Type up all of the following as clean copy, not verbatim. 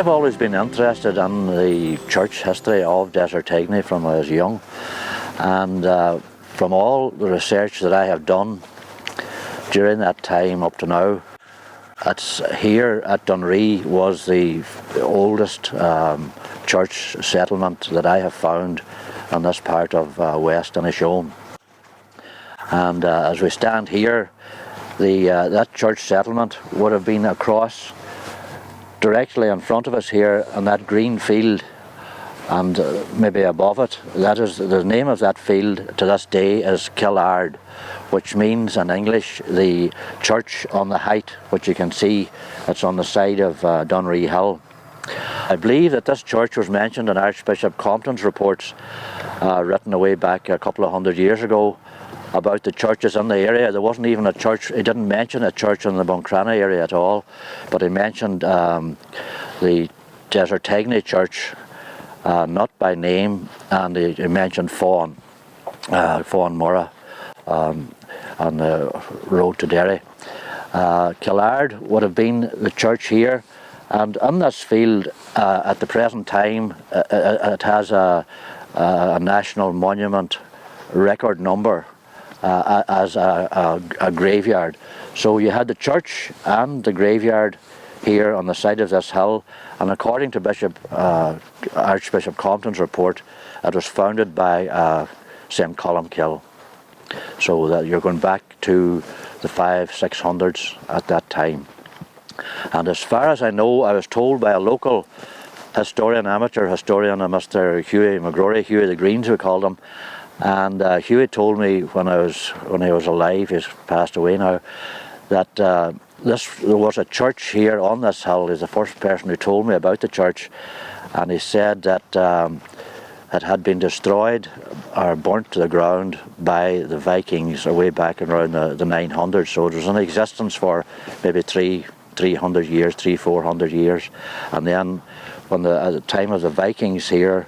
I've always been interested in the church history of Desertegney from I was young, and from all the research that I have done during that time up to now, it's here at Dunree was the oldest church settlement that I have found in this part of West Inishowen. And as we stand here, that church settlement would have been across directly in front of us here on that green field, and maybe above it, that is the name of that field to this day is Killard, which means in English the church on the height, which you can see it's on the side of Dunree Hill. I believe that this church was mentioned in Archbishop Compton's reports written away back a couple of hundred years ago about the churches in the area. There wasn't even a church, he didn't mention a church in the Buncrana area at all, but he mentioned the Desertegney church, not by name, and he mentioned Fawn Murrah on the road to Derry. Killard would have been the church here, and in this field at the present time it has a national monument record number as a graveyard. So you had the church and the graveyard here on the side of this hill, and according to Archbishop Compton's report, it was founded by St. Columkill. So that you're going back to the 500s-600s at that time. And as far as I know, I was told by a local historian, amateur historian, a Mr. Hughie McGrory, Hughie the Greens we called him, and Hughie told me when he was alive, he's passed away now, that there was a church here on this hill. He's the first person who told me about the church, and he said that it had been destroyed or burnt to the ground by the Vikings way back around the 900s. So it was in existence for maybe 300 years, 400 years, and then when at the time of the Vikings here,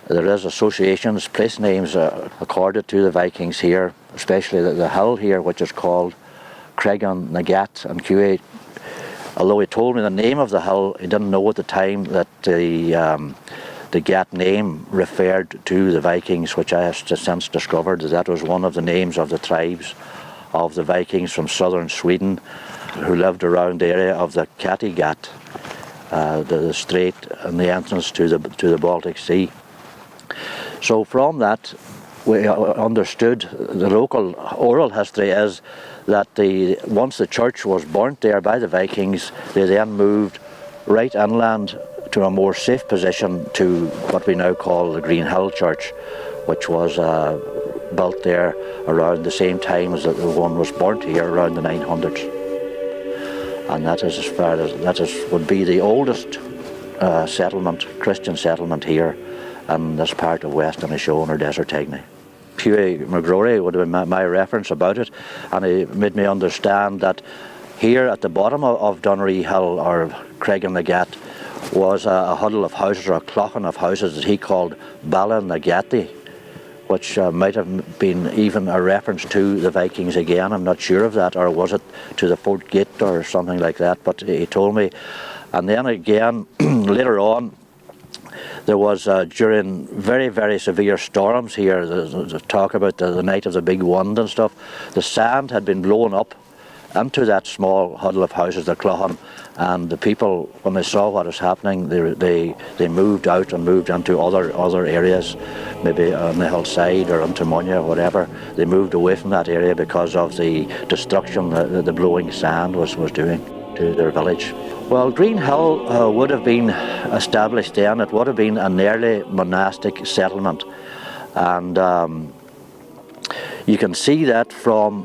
There is associations, place names accorded to the Vikings here, especially the hill here, which is called Cregan Nagat and QA. Although he told me the name of the hill, he didn't know at the time that the Gat name referred to the Vikings, which I have since discovered that was one of the names of the tribes of the Vikings from southern Sweden who lived around the area of the Kattegat, the strait and the entrance to the Baltic Sea. So from that we understood, the local oral history is that once the church was burnt there by the Vikings, they then moved right inland to a more safe position to what we now call the Green Hill Church, which was built there around the same time as the one was burnt here, around the 900s. And that is would be the oldest settlement, Christian settlement here in this part of West Inishowen or Desertegney. Hughie McGrory would have been my reference about it, and he made me understand that here at the bottom of Dunree Hill, or Cregan Nagat, was a huddle of houses, or a clochan of houses that he called Bala Nagati, which might have been even a reference to the Vikings again. I'm not sure of that, or was it to the Fort Gate or something like that, but he told me. And then again, later on, there was during very, very severe storms here, the talk about the night of the big wind and stuff, the sand had been blown up into that small huddle of houses, the clochan, and the people, when they saw what was happening, they moved out and moved into other areas, maybe on the hillside or into Munya or whatever. They moved away from that area because of the destruction that the blowing sand was doing to their village. Well, Green Hill would have been established then. It would have been an early monastic settlement, and you can see that from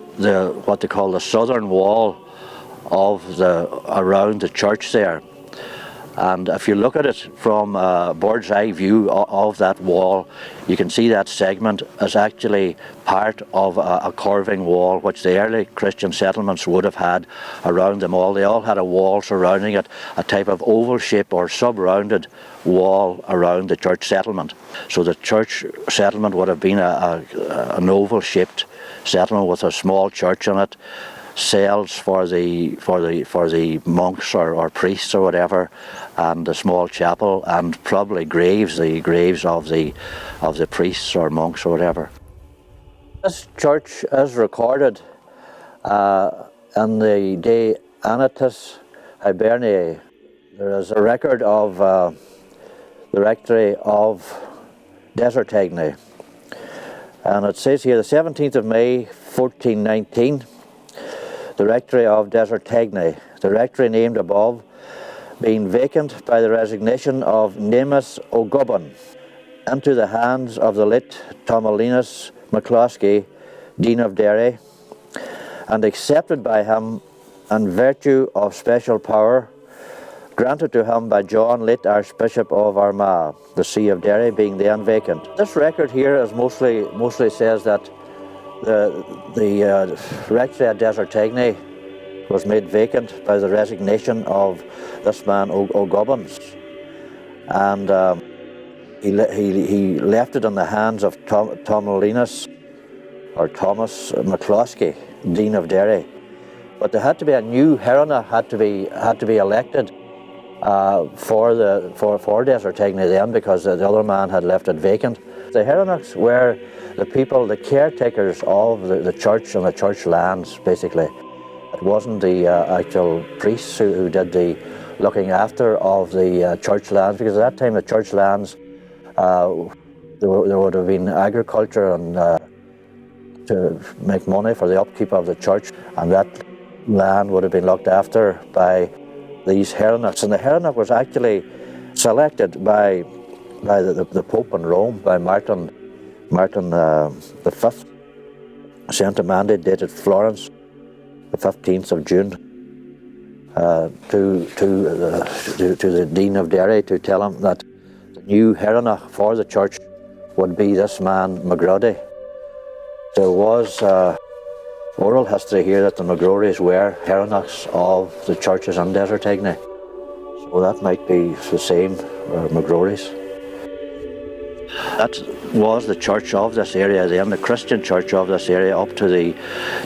what they call the southern wall of around the church there. And if you look at it from a bird's eye view of that wall, you can see that segment is actually part of a curving wall which the early Christian settlements would have had around them all. They all had a wall surrounding it, a type of oval shape or sub-rounded wall around the church settlement. So the church settlement would have been an oval shaped settlement with a small church in it, cells for the monks or priests or whatever, and a small chapel, and probably the graves of the priests or monks or whatever. This church is recorded in the De Anatis Hiberniae. There is a record of the rectory of Desertegney, and it says here the 17th of May 1419. The rectory of Desertegney, the rectory named above, being vacant by the resignation of Nemus O'Gubbon into the hands of the late Tomalinus McCloskey, Dean of Derry, and accepted by him in virtue of special power granted to him by John, late Archbishop of Armagh, the See of Derry being then vacant. This record here is mostly says that the rectory at Desertegney was made vacant by the resignation of this man O'Gubbon, and he left it in the hands of Tomalinus or Thomas McCloskey, Dean of Derry. But there had to be a new Heronach had to be elected for Desertegney then, because the other man had left it vacant. The Heronachs were the people, the caretakers of the church and the church lands, basically. It wasn't the actual priests who did the looking after of the church lands, because at that time the church lands, there would have been agriculture and to make money for the upkeep of the church, and that land would have been looked after by these Heronachs. And the Heronach was actually selected by the Pope in Rome, by Martin V, sent a mandate dated Florence, the 15th of June, to the Dean of Derry to tell him that the new Heronach for the church would be this man McGrory. There was oral history here that the McGrorys were Heronachs of the churches in Desertegney. So that might be the same McGrorys. That was the church of this area then, the Christian church of this area, up to the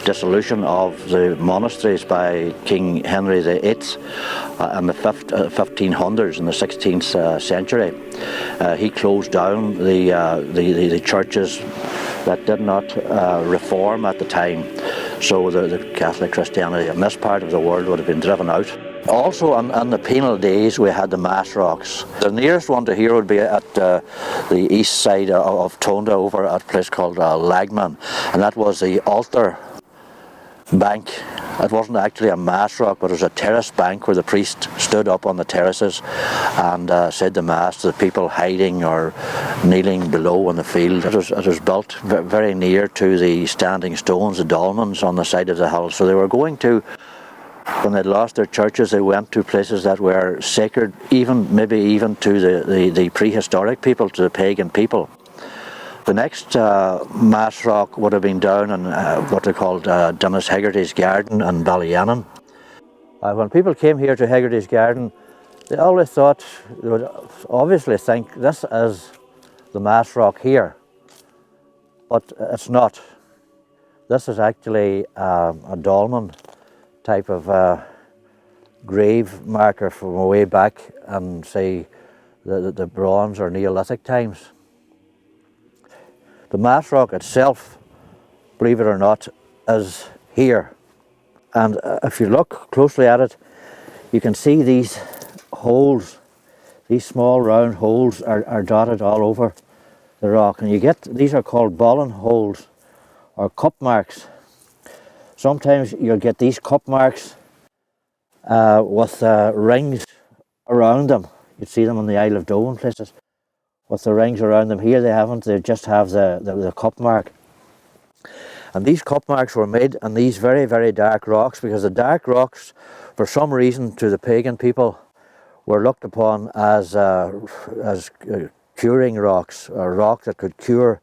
dissolution of the monasteries by King Henry VIII in the 1500s, in the 16th century. He closed down the churches that did not reform at the time, so the Catholic Christianity in this part of the world would have been driven out. Also, in the penal days, we had the mass rocks. The nearest one to here would be at the east side of Tonda, over at a place called Lagman, and that was the altar bank. It wasn't actually a mass rock, but it was a terrace bank where the priest stood up on the terraces and said the mass to the people hiding or kneeling below in the field. It was built very near to the standing stones, the dolmens on the side of the hill, so they were going to, when they'd lost their churches, they went to places that were sacred, maybe even to the prehistoric people, to the pagan people. The next mass rock would have been down in what they called Dennis Hegarty's garden in Ballyannon. When people came here to Hegarty's garden, they always thought, they would obviously think, this is the mass rock here, but it's not. This is actually a dolmen type of grave marker from way back in, say, the Bronze or Neolithic times. The mass rock itself, believe it or not, is here. And if you look closely at it, you can see these holes, these small round holes are dotted all over the rock. And you get, these are called ballon holes or cup marks. Sometimes you'll get these cup marks with rings around them. You'd see them on the Isle of Doe and places with the rings around them. Here they haven't, they just have the cup mark. And these cup marks were made in these very, very dark rocks, because the dark rocks, for some reason, to the pagan people, were looked upon as curing rocks, a rock that could cure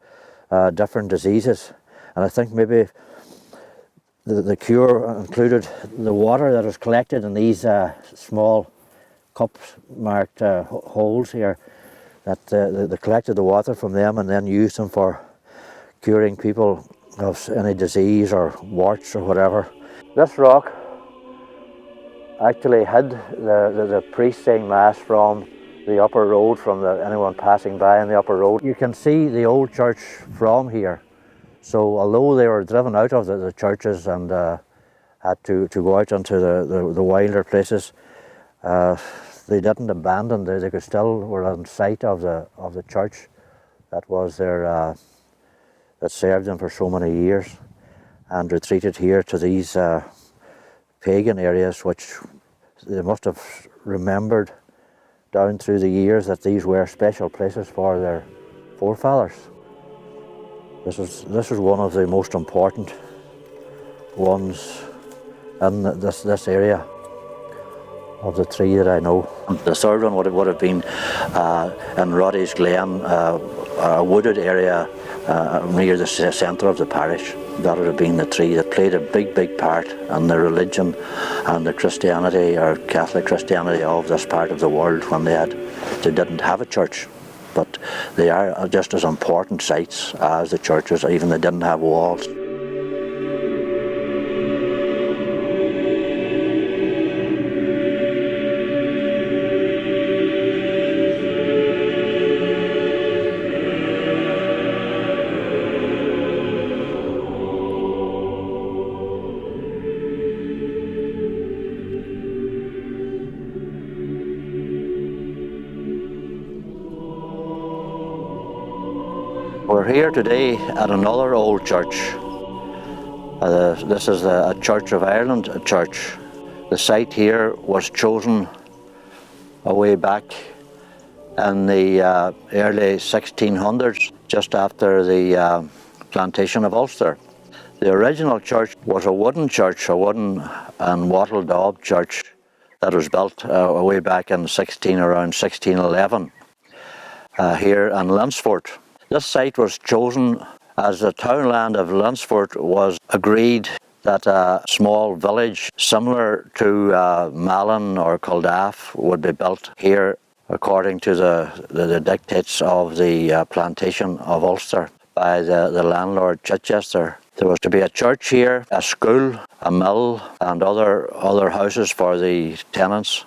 different diseases. And I think maybe the cure included the water that was collected in these small cups marked holes here, that they collected the water from them and then used them for curing people of any disease or warts or whatever. This rock actually hid the priest saying mass from the upper road, from anyone passing by on the upper road. You can see the old church from here. So although they were driven out of the churches and had to go out into the wilder places, they didn't abandon. They could still were on sight of the church that was their that served them for so many years, and retreated here to these pagan areas, which they must have remembered down through the years that these were special places for their forefathers. This is one of the most important ones in this area of the three that I know. The third one would have been in Roddy's Glen, a wooded area near the centre of the parish. That would have been the three that played a big part in the religion and the Christianity, or Catholic Christianity, of this part of the world when they didn't have a church. But they are just as important sites as the churches, even they didn't have walls. We're here today at another old church. This is a Church of Ireland church. The site here was chosen a way back in the early 1600s, just after the plantation of Ulster. The original church was a wooden church, a wooden and wattle daub church that was built way back in around 1611 here in Lansford. This site was chosen as the townland of Lansford was agreed that a small village similar to Malin or Culdaff would be built here according to the dictates of the plantation of Ulster by the landlord Chichester. There was to be a church here, a school, a mill, and other houses for the tenants,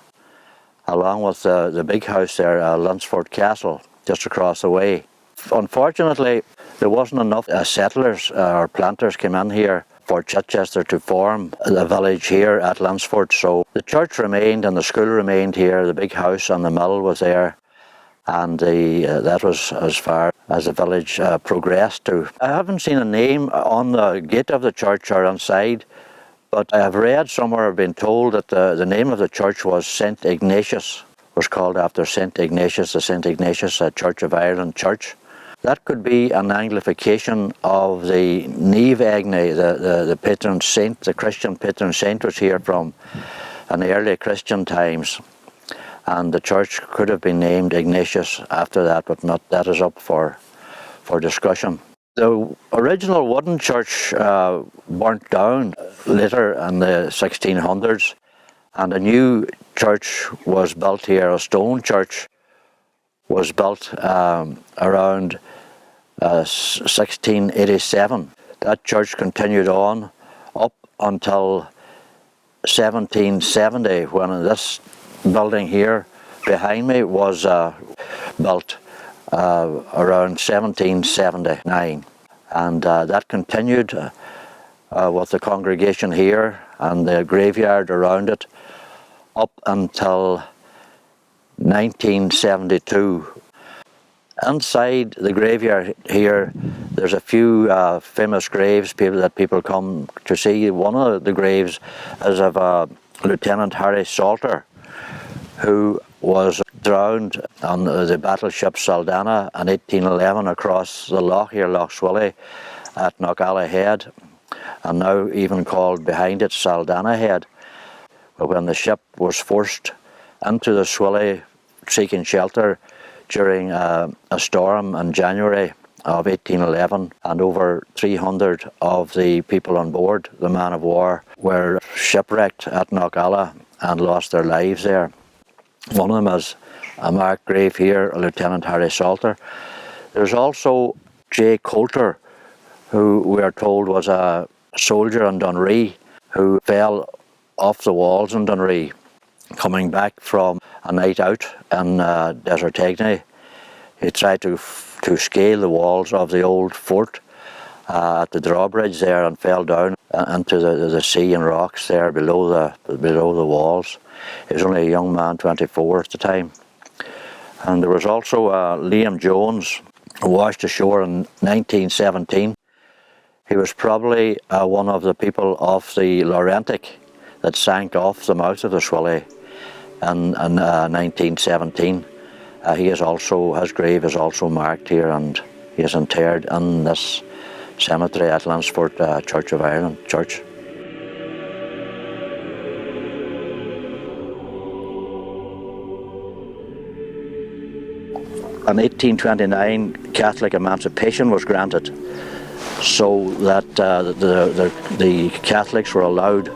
along with the big house there, Lansford Castle, just across the way. Unfortunately, there wasn't enough settlers or planters came in here for Chichester to form the village here at Lansford. So the church remained and the school remained here, the big house and the mill was there, and that was as far as the village progressed to. I haven't seen a name on the gate of the church or inside, but I have read somewhere, I've been told that the name of the church was St. Ignatius, was called after St. Ignatius, the St. Ignatius Church of Ireland church. That could be an anglification of the Desertegney, the patron saint, the Christian patron saint was here from an early Christian times. And the church could have been named Ignatius after that, but not, that is up for discussion. The original wooden church burnt down later in the 1600s, and a new church was built here, a stone church was built around 1687. That church continued on up until 1770, when this building here behind me was built around 1779, and that continued with the congregation here and the graveyard around it up until 1972. Inside the graveyard here, there's a few famous graves that people come to see. One of the graves is of Lieutenant Harry Salter, who was drowned on the battleship Saldanha in 1811 across the loch here, Loch Swilly, at Knockalla Head, and now even called behind it Saldanha Head. But when the ship was forced into the Swilly seeking shelter during a storm in January of 1811, and over 300 of the people on board the man of war were shipwrecked at Knockalla and lost their lives there. One of them is a marked grave here, Lieutenant Harry Salter. There's also J. Coulter, who we are told was a soldier in Dunree who fell off the walls in Dunree coming back from a night out in Desertegney. He tried to scale the walls of the old fort at the drawbridge there and fell down into the sea and rocks there below the walls. He was only a young man, 24 at the time. And there was also Liam Jones, who washed ashore in 1917. He was probably one of the people off the Laurentic that sank off the mouth of the Swilly in 1917. His grave is also marked here, and he is interred in this cemetery at Lansford Church of Ireland Church. In 1829, Catholic emancipation was granted, so that the Catholics were allowed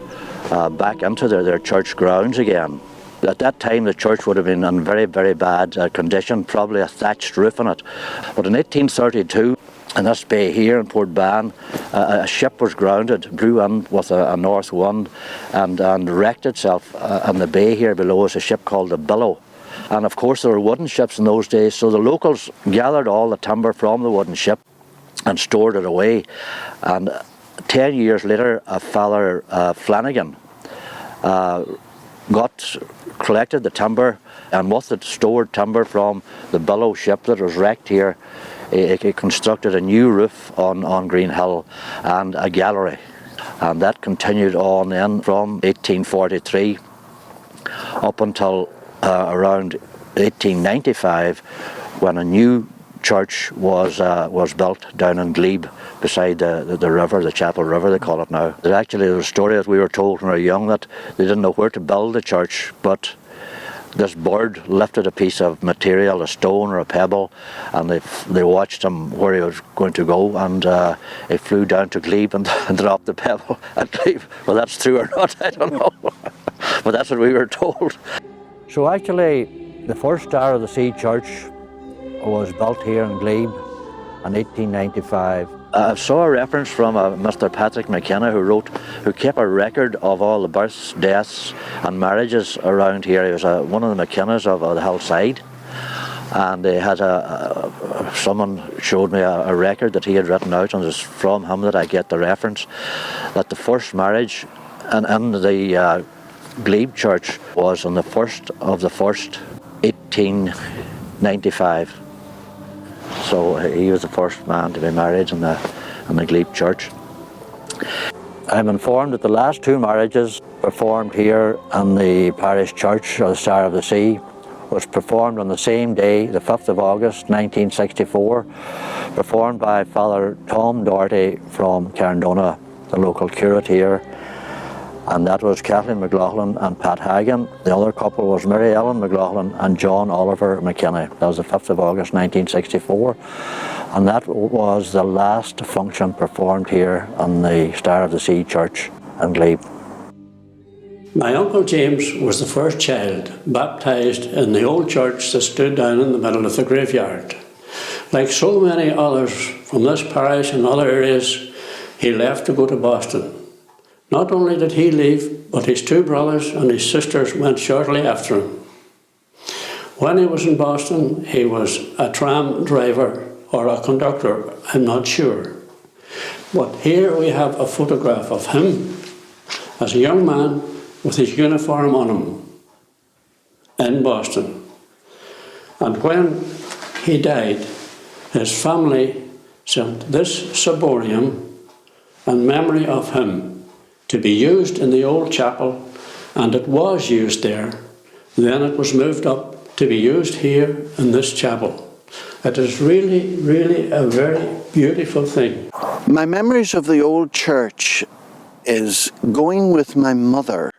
back into their church grounds again. At that time the church would have been in very, very bad condition, probably a thatched roof on it. But in 1832, in this bay here in Port Ban, a ship was grounded, blew in with a north wind, and wrecked itself in the bay here below us, a ship called the Billow. And of course there were wooden ships in those days, so the locals gathered all the timber from the wooden ship and stored it away. And 10 years later, Father Flanagan collected the timber, and with the stored timber from the Billow ship that was wrecked here, he constructed a new roof on Green Hill and a gallery. And that continued on then from 1843 up until around 1895, when a new church was built down in Glebe beside the river, the Chapel River they call it now. There was a story that we were told when we were young that they didn't know where to build the church, but this bird lifted a piece of material, a stone or a pebble, and they watched him where he was going to go, and he flew down to Glebe and dropped the pebble at Glebe. Well, that's true or not, I don't know, but that's what we were told. So actually, The first Star of the Sea church was built here in Glebe in 1895. I saw a reference from Mr. Patrick McKenna who kept a record of all the births, deaths and marriages around here. He was one of the McKennas of the hillside, and he had someone showed me a record that he had written out, and it's from him that I get the reference that the first marriage in the Glebe church was on the 1st of the 1st 1895. So he was the first man to be married in the Glebe church. I'm informed that the last two marriages performed here in the parish church of the Star of the Sea was performed on the same day, the 5th of August 1964, performed by Father Tom Doherty from Carndona, the local curate here. And that was Kathleen McLaughlin and Pat Hagan. The other couple was Mary Ellen McLaughlin and John Oliver McKinney. That was the 5th of August 1964. And that was the last function performed here in the Star of the Sea Church in Glebe. My Uncle James was the first child baptised in the old church that stood down in the middle of the graveyard. Like so many others from this parish and other areas, he left to go to Boston. Not only did he leave, but his two brothers and his sisters went shortly after him. When he was in Boston, he was a tram driver or a conductor, I'm not sure. But here we have a photograph of him as a young man with his uniform on him in Boston. And when he died, his family sent this ciborium in memory of him to be used in the old chapel, and it was used there. Then it was moved up to be used here in this chapel. It is really, really a very beautiful thing. My memories of the old church is going with my mother.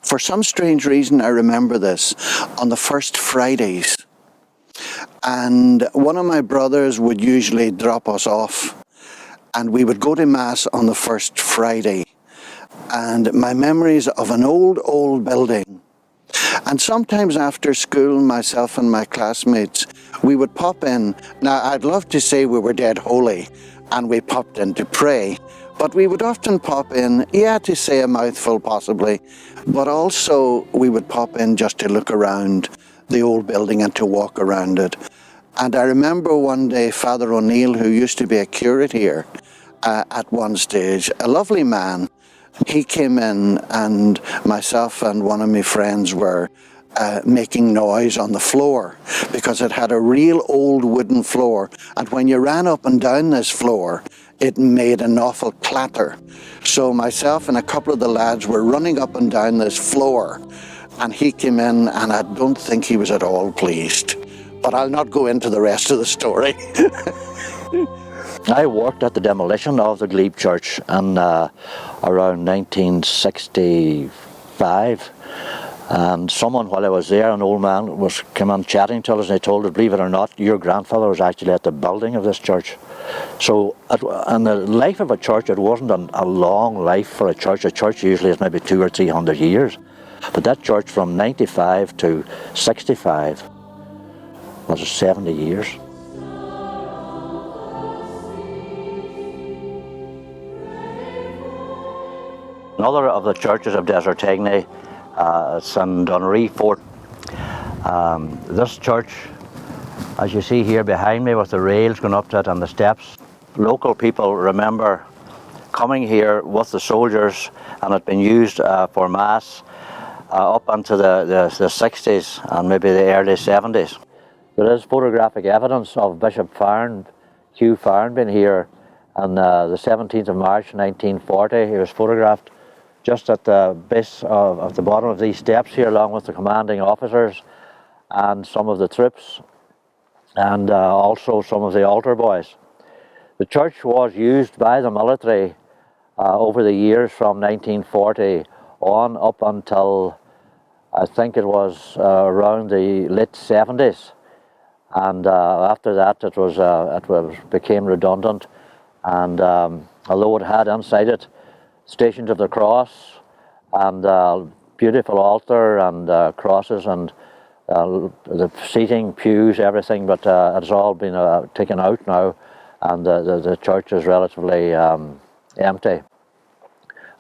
For some strange reason, I remember this, on the first Fridays. And one of my brothers would usually drop us off, and we would go to Mass on the first Friday. And my memories of an old building. And sometimes after school, myself and my classmates, we would pop in. Now, I'd love to say we were dead holy and we popped in to pray, but we would often pop in, to say a mouthful possibly, but also we would pop in just to look around the old building and to walk around it. And I remember one day Father O'Neill, who used to be a curate here at one stage, a lovely man, he came in, and myself and one of my friends were making noise on the floor because it had a real old wooden floor, and when you ran up and down this floor it made an awful clatter. So myself and a couple of the lads were running up and down this floor, and he came in, and I don't think he was at all pleased. But I'll not go into the rest of the story. I worked at the demolition of the Glebe Church in around 1965, and someone, while I was there, an old man came in chatting to us, and he told us, believe it or not, your grandfather was actually at the building of this church. So in the life of a church, it wasn't a long life for a church. A church usually is maybe 200 or 300 years, but that church from 95 to 65 was 70 years. Another of the churches of Desertegney, it's in Dunree Fort. This church, as you see here behind me with the rails going up to it and the steps, local people remember coming here with the soldiers, and it been used for Mass up into the 60s and maybe the early 70s. There is photographic evidence of Bishop Farn, Hugh Farn, being here on the 17th of March 1940. He was photographed just at the base of the bottom of these steps here, along with the commanding officers and some of the troops, and also some of the altar boys. The church was used by the military over the years from 1940 on up until I think it was around the late 70s, and after that it became redundant, and although it had inside it Stations of the Cross and beautiful altar and crosses and the seating, pews, everything, but it's all been taken out now, and the church is relatively empty.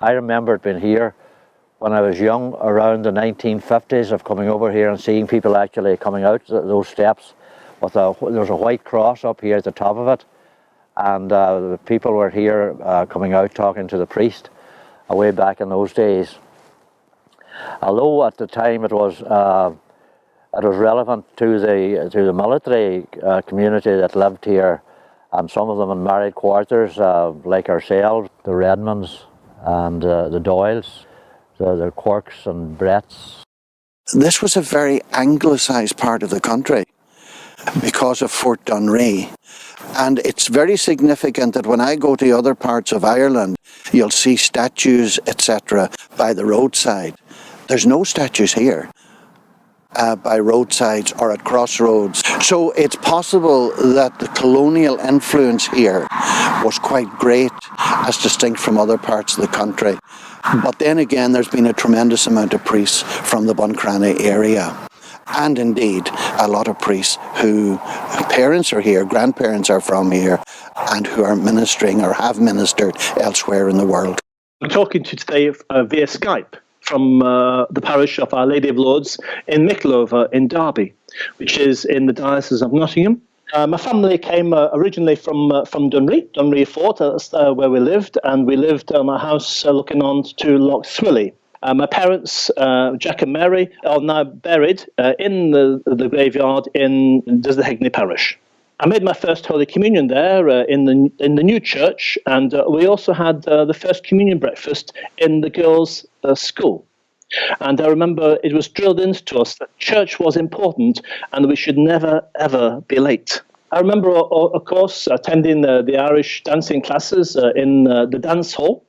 I remember it being here when I was young, around the 1950s, of coming over here and seeing people actually coming out those steps. There's a white cross up here at the top of it, and the people were here coming out talking to the priest way back in those days. Although at the time it was relevant to the military community that lived here, and some of them in married quarters, like ourselves, the Redmonds and the Doyles, the Quirks and Bretts. This was a very anglicised part of the country because of Fort Dunree. And it's very significant that when I go to other parts of Ireland, you'll see statues, etc., by the roadside. There's no statues here by roadsides or at crossroads. So it's possible that the colonial influence here was quite great, as distinct from other parts of the country. But then again, there's been a tremendous amount of priests from the Buncrana area. And indeed, a lot of priests whose parents are here, grandparents are from here, and who are ministering or have ministered elsewhere in the world. I'm talking to you today via Skype from the parish of Our Lady of Lourdes in Mickleover in Derby, which is in the Diocese of Nottingham. My family came originally from Dunree Fort, that's where we lived, and we lived on a house looking on to Loch Swilly. My parents, Jack and Mary, are now buried in the graveyard in Desertegney parish. I made my first Holy Communion there in the new church, and we also had the first communion breakfast in the girls' school. And I remember it was drilled into us that church was important and we should never, ever be late. I remember, of course, attending the Irish dancing classes in the dance hall,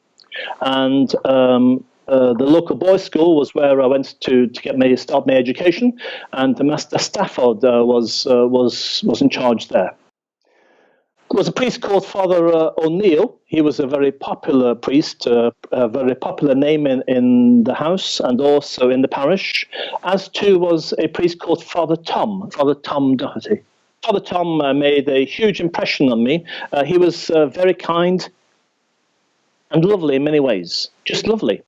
and the local boys' school was where I went to start my education, and Master Stafford was in charge there. There was a priest called Father O'Neill. He was a very popular priest, a very popular name in the house and also in the parish, as too was a priest called Father Tom Doherty. Father Tom made a huge impression on me. He was very kind and lovely in many ways, just lovely.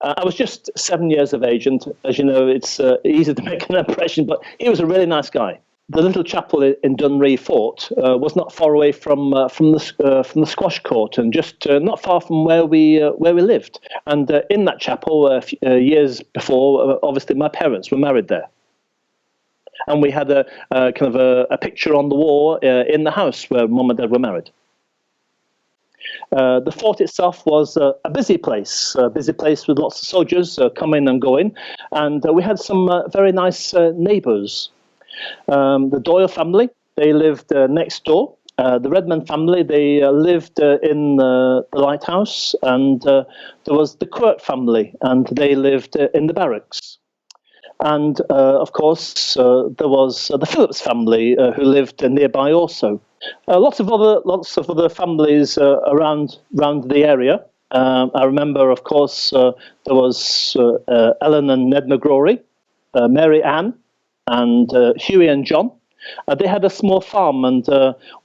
I was just 7 years of age, and as you know, it's easy to make an impression, but he was a really nice guy. The little chapel in Dunree Fort was not far away from the squash court, and just not far from where we lived. And in that chapel, years before, obviously my parents were married there. And we had a picture on the wall in the house where Mum and Dad were married. The fort itself was a busy place with lots of soldiers coming and going, and we had some very nice neighbours. The Doyle family, they lived next door. The Redmond family, they lived in the lighthouse, and there was the Quirk family, and they lived in the barracks. And of course, there was the Phillips family who lived nearby also. Lots of other families around the area. I remember, of course, there was Ellen and Ned McGrory, Mary Ann, and Hughie and John. They had a small farm, and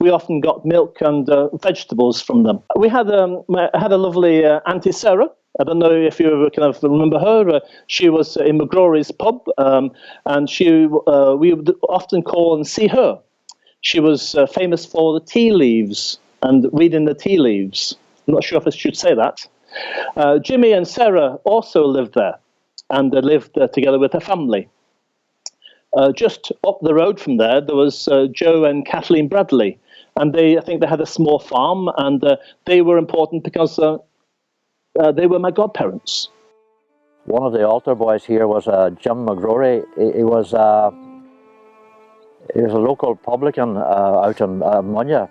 we often got milk and vegetables from them. I had a lovely Auntie Sarah. I don't know if you kind of remember her. She was in McGrory's pub, and we would often call and see her. She was famous for the tea leaves and reading the tea leaves. I'm not sure if I should say that. Jimmy and Sarah also lived there, and they lived together with her family. Just up the road from there was Joe and Kathleen Bradley, and I think they had a small farm, and they were important because they were my godparents. One of the altar boys here was Jim McGrory. He was a local publican out in Munya,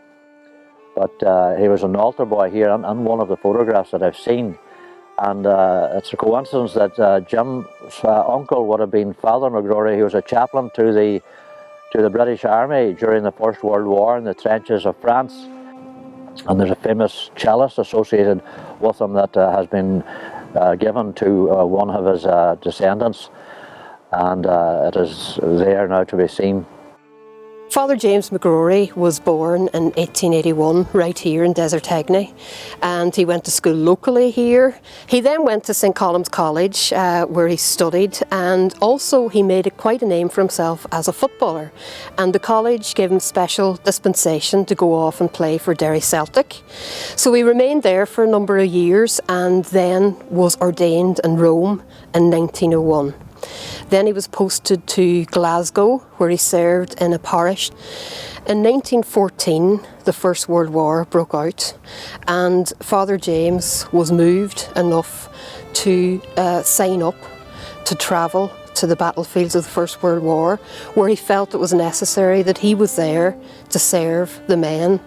but he was an altar boy here, and one of the photographs that I've seen. And it's a coincidence that Jim's uncle would have been Father McGrory. He was a chaplain to the British Army during the First World War in the trenches of France. And there's a famous chalice associated with him that has been given to one of his descendants. and it is there now to be seen. Father James McGrory was born in 1881 right here in Desertegney, and he went to school locally here. He then went to St Columb's College where he studied, and also he made quite a name for himself as a footballer, and the college gave him special dispensation to go off and play for Derry Celtic. So he remained there for a number of years and then was ordained in Rome in 1901. Then he was posted to Glasgow, where he served in a parish. In 1914, the First World War broke out, and Father James was moved enough to sign up to travel to the battlefields of the First World War, where he felt it was necessary that he was there to serve the men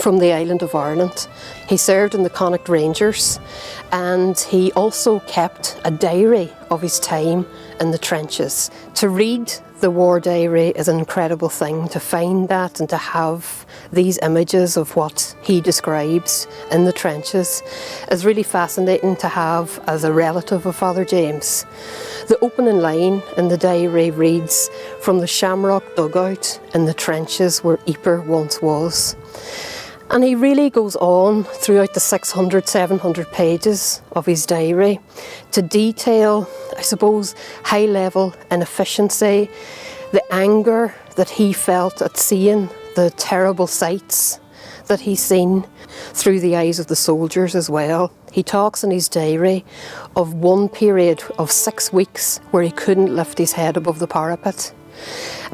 from the island of Ireland. He served in the Connacht Rangers, and he also kept a diary of his time in the trenches. To read the war diary is an incredible thing, to find that and to have these images of what he describes in the trenches is really fascinating to have as a relative of Father James. The opening line in the diary reads, "From the Shamrock dugout in the trenches where Ypres once was." And he really goes on throughout the 600, 700 pages of his diary to detail, I suppose, high level inefficiency, the anger that he felt at seeing the terrible sights that he's seen through the eyes of the soldiers as well. He talks in his diary of one period of 6 weeks where he couldn't lift his head above the parapet,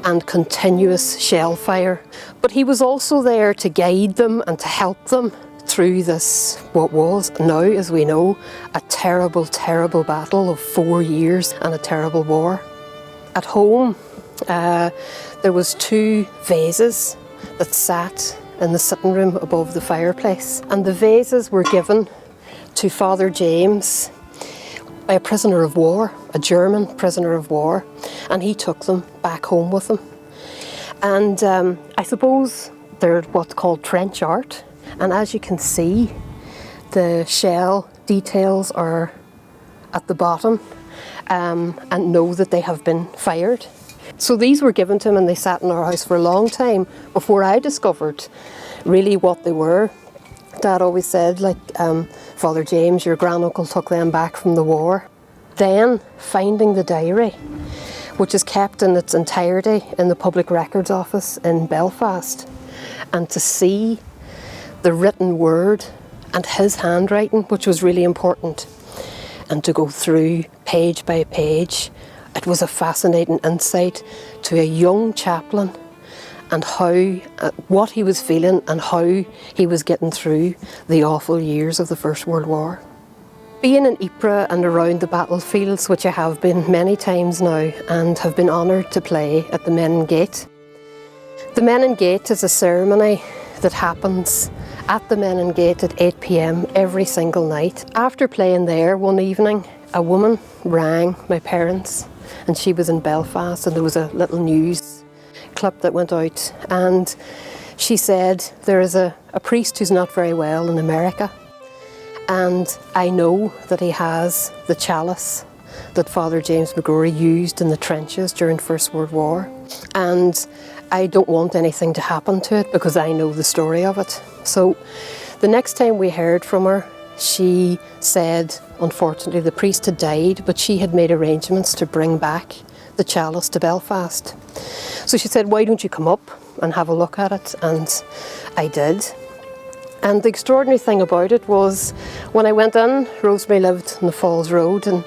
and continuous shell fire. But he was also there to guide them and to help them through this, what was now, as we know, a terrible, terrible battle of 4 years and a terrible war. At home, there was 2 vases that sat in the sitting room above the fireplace, and the vases were given to Father James by a prisoner of war, a German prisoner of war, and he took them back home with him. And I suppose they're what's called trench art, and as you can see, the shell details are at the bottom and know that they have been fired. So these were given to him, and they sat in our house for a long time before I discovered really what they were. Dad always said, like, Father James, your granduncle took them back from the war. Then finding the diary, which is kept in its entirety in the Public Records Office in Belfast, and to see the written word and his handwriting, which was really important, and to go through page by page, it was a fascinating insight to a young chaplain and how, what he was feeling and how he was getting through the awful years of the First World War. Being in Ypres and around the battlefields, which I have been many times now and have been honoured to play at the Menin Gate. The Menin Gate is a ceremony that happens at the Menin Gate at 8 p.m. every single night. After playing there one evening, a woman rang my parents, and she was in Belfast, and there was a little news clip that went out, and she said, there is a priest who's not very well in America, and I know that he has the chalice that Father James McGrory used in the trenches during First World War, and I don't want anything to happen to it because I know the story of it. So the next time we heard from her, she said, unfortunately, the priest had died, but she had made arrangements to bring back the chalice to Belfast. So she said, why don't you come up and have a look at it? And I did. And the extraordinary thing about it was, when I went in, Rosemary lived on the Falls Road, and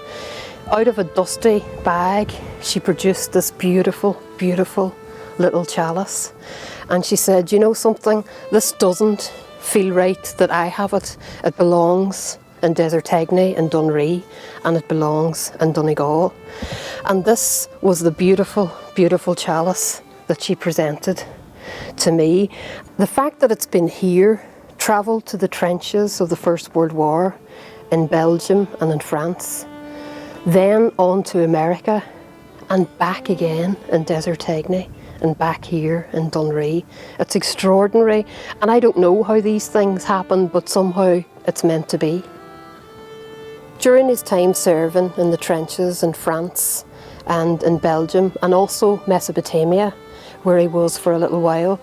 out of a dusty bag, she produced this beautiful, beautiful little chalice. And she said, you know something, this doesn't feel right that I have it. It belongs in Desertegney and Dunree, and it belongs in Donegal. And this was the beautiful, beautiful chalice that she presented to me. The fact that it's been here, travelled to the trenches of the First World War in Belgium and in France, then on to America and back again in Desertegney and back here in Dunree. It's extraordinary, and I don't know how these things happen, but somehow it's meant to be. During his time serving in the trenches in France, and in Belgium, and also Mesopotamia, where he was for a little while.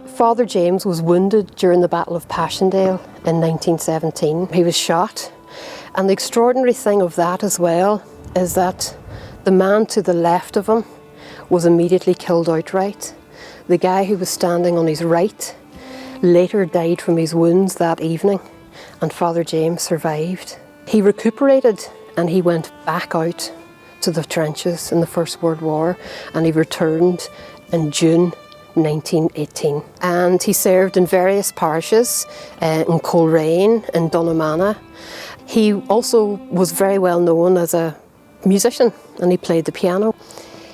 Father James was wounded during the Battle of Passchendaele in 1917. He was shot, and the extraordinary thing of that as well is that the man to the left of him was immediately killed outright. The guy who was standing on his right later died from his wounds that evening, and Father James survived. He recuperated and he went back out to the trenches in the First World War, and he returned in June 1918. And he served in various parishes, in Coleraine, in Dunnamana. He also was very well known as a musician, and he played the piano.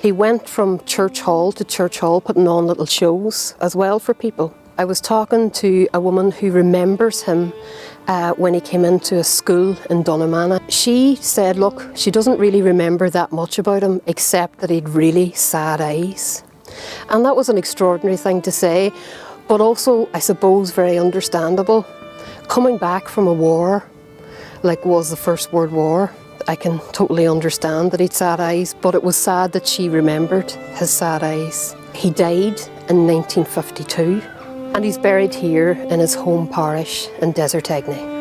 He went from church hall to church hall, putting on little shows as well for people. I was talking to a woman who remembers him when he came into a school in Dunnamana. She said, look, she doesn't really remember that much about him, except that he'd really sad eyes. And that was an extraordinary thing to say, but also, I suppose, very understandable. Coming back from a war, like was the First World War, I can totally understand that he'd sad eyes, but it was sad that she remembered his sad eyes. He died in 1952, and he's buried here in his home parish in Desertegney.